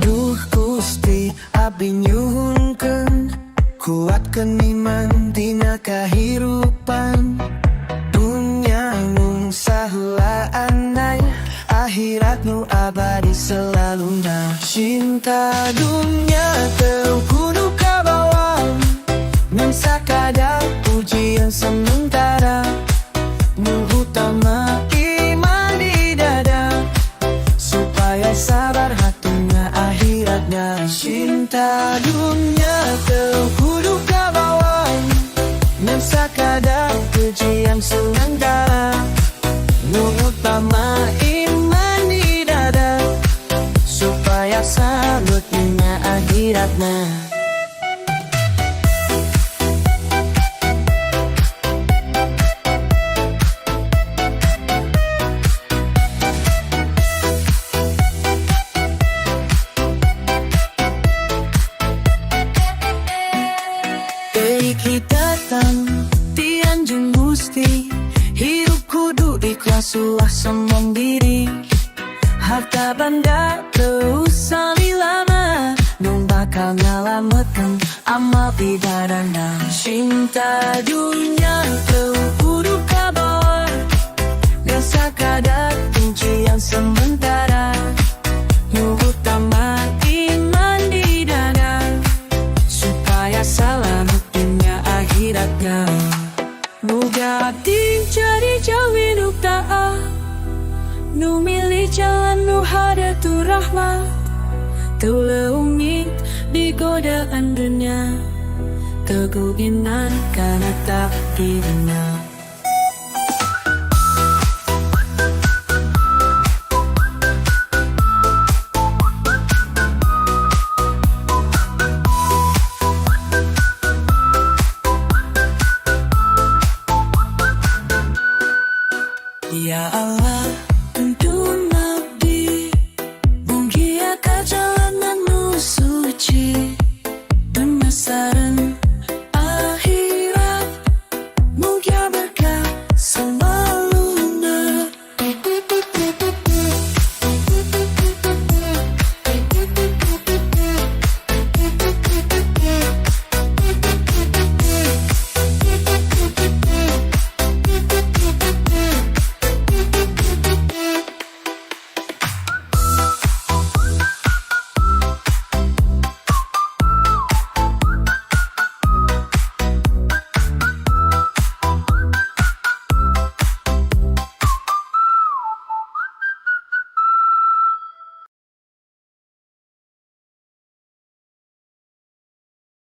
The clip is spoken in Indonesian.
Duh Gusti abdi nyuhunkeun, kuatkeun iman dina kahirupan. Dunya nu saheula anai, akhirat nu abadi selaluna. Cinta dunya teu kudu kabawa, ngan sakadar ujian sementara. Nu utama iman di dada, supaya sabar hatinya akhiratnya. Cinta dunia teu kudu kabawa, ngan sakadar ujian sementara. Nu utama iman di dada, supaya sabar hatinya akhiratnya. Iki datang tianjung Gusti, hidup kudu ikhlas ulah sombong diri. Harta benda teu usah dilama, nu bakal ngalametkeun amal pidarana. Cinta dunia teu kudu kabawa, ngan sakadar ujian sementara. Nu utama iman di dada, supaya selamat akhiratnya. Muga jadi jauh hidup taat, nu milih jalan nu hadatul rahmat. Teu leungit di godaan dunia, teguh iman kana takdirna. Ya Allah,